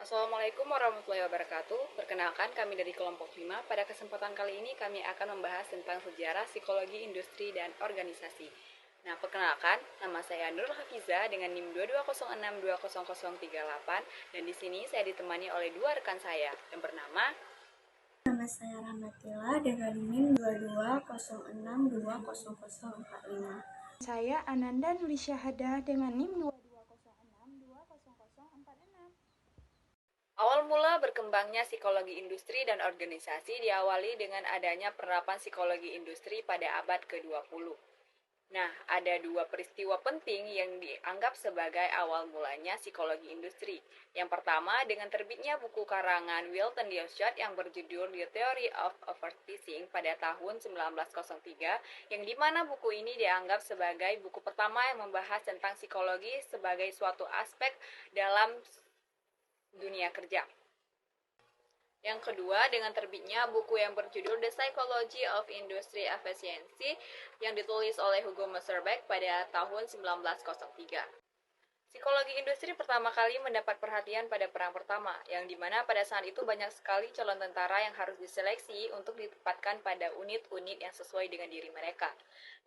Assalamualaikum warahmatullahi wabarakatuh. Perkenalkan, kami dari kelompok 5. Pada kesempatan kali ini kami akan membahas tentang sejarah psikologi industri dan organisasi. Nah, perkenalkan, nama saya Nurul Hafiza dengan NIM 220620038 dan di sini saya ditemani oleh dua rekan saya yang bernama Nama saya Rahmatilla dengan NIM 2206200045. Saya Ananda Nulisyahadah dengan NIM 2206200046. Awal mula berkembangnya psikologi industri dan organisasi diawali dengan adanya penerapan psikologi industri pada abad ke-20. Nah, ada dua peristiwa penting yang dianggap sebagai awal mulanya psikologi industri. Yang pertama, dengan terbitnya buku karangan Wilton Dioscott yang berjudul The Theory of Overthinking pada tahun 1903, yang dimana buku ini dianggap sebagai buku pertama yang membahas tentang psikologi sebagai suatu aspek dalam dunia kerja. Yang kedua, dengan terbitnya buku yang berjudul The Psychology of Industry Efficiency yang ditulis oleh Hugo Messerbeck pada tahun 1903. Psikologi industri pertama kali mendapat perhatian pada Perang Pertama, yang dimana pada saat itu banyak sekali calon tentara yang harus diseleksi untuk ditempatkan pada unit-unit yang sesuai dengan diri mereka.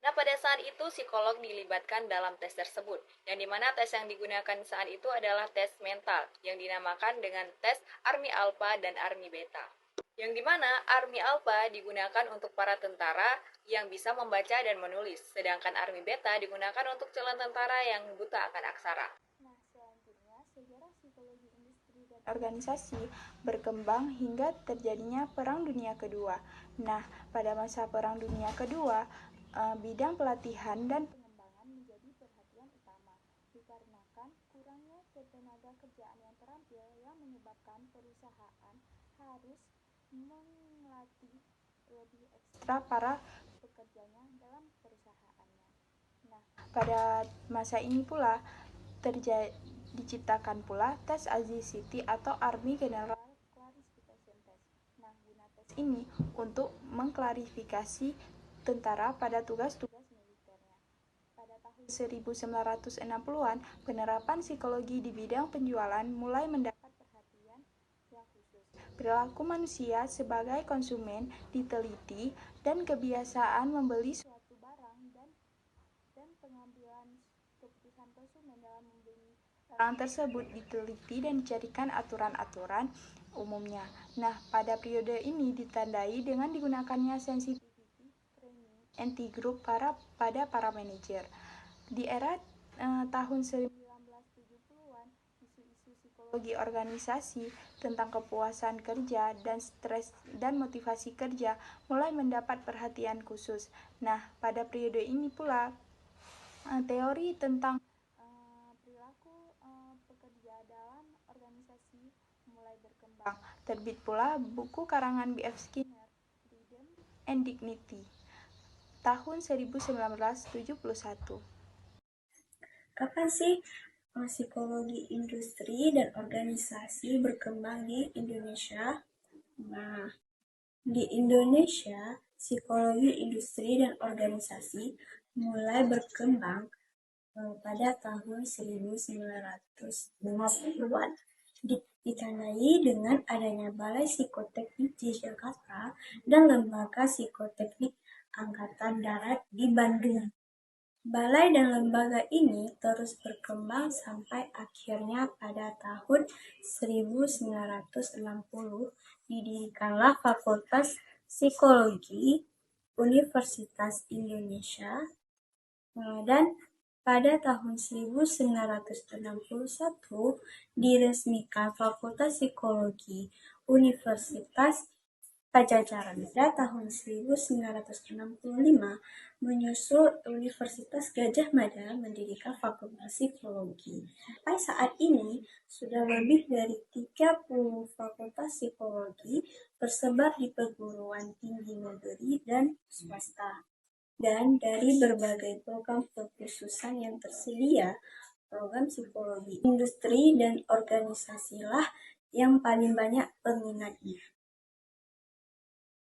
Nah, pada saat itu psikolog dilibatkan dalam tes tersebut, yang dimana tes yang digunakan saat itu adalah tes mental, yang dinamakan dengan tes Army Alpha dan Army Beta. Yang dimana Army Alpha digunakan untuk para tentara yang bisa membaca dan menulis, sedangkan Army Beta digunakan untuk calon tentara yang buta akan aksara. Nah, selanjutnya sejarah psikologi industri dan organisasi berkembang hingga terjadinya Perang Dunia Kedua. Nah, pada masa Perang Dunia Kedua, bidang pelatihan dan pengembangan menjadi perhatian utama, dikarenakan kurangnya tenaga kerjaan yang terampil yang menyebabkan perusahaan harus melatih lebih ekstra para pekerjanya dalam perusahaannya. Nah, pada masa ini pula diciptakan pula tes AZCT atau Army General Classification Test. Nah, guna tes ini untuk mengklarifikasi tentara pada tugas-tugas militernya. Pada tahun 1960-an, penerapan psikologi di bidang penjualan mulai mendapat perhatian yang khusus. Perilaku manusia sebagai konsumen diteliti dan kebiasaan membeli suatu barang dan pengambilan keputusan konsumen dalam membeli barang tersebut diteliti dan dijadikan aturan-aturan umumnya. Nah, pada periode ini ditandai dengan digunakannya sensitivity training anti-group pada para manajer. Di era tahun 1970-an, isu-isu psikologi organisasi tentang kepuasan kerja dan stres dan motivasi kerja mulai mendapat perhatian khusus. Nah, pada periode ini pula teori tentang perilaku pekerja dalam organisasi mulai berkembang. Terbit pula buku karangan B.F. Skinner, Freedom and Dignity, tahun 1971. Kapan sih psikologi industri dan organisasi berkembang di Indonesia? Nah, di Indonesia, psikologi industri dan organisasi mulai berkembang pada tahun 1950-an. Ditandai dengan adanya Balai Psikoteknik di Jakarta dan Lembaga Psikoteknik Angkatan Darat di Bandung. Balai dan lembaga ini terus berkembang sampai akhirnya pada tahun 1960 didirikanlah Fakultas Psikologi Universitas Indonesia dan pada tahun 1961 diresmikan Fakultas Psikologi Universitas Pajajaran. Pada tahun 1965 menyusul Universitas Gadjah Mada mendirikan Fakultas Psikologi. Sampai saat ini sudah lebih dari 30 fakultas psikologi tersebar di perguruan tinggi negeri dan swasta. Dan dari berbagai program kekhususan yang tersedia, program psikologi industri dan organisasilah yang paling banyak peminatnya.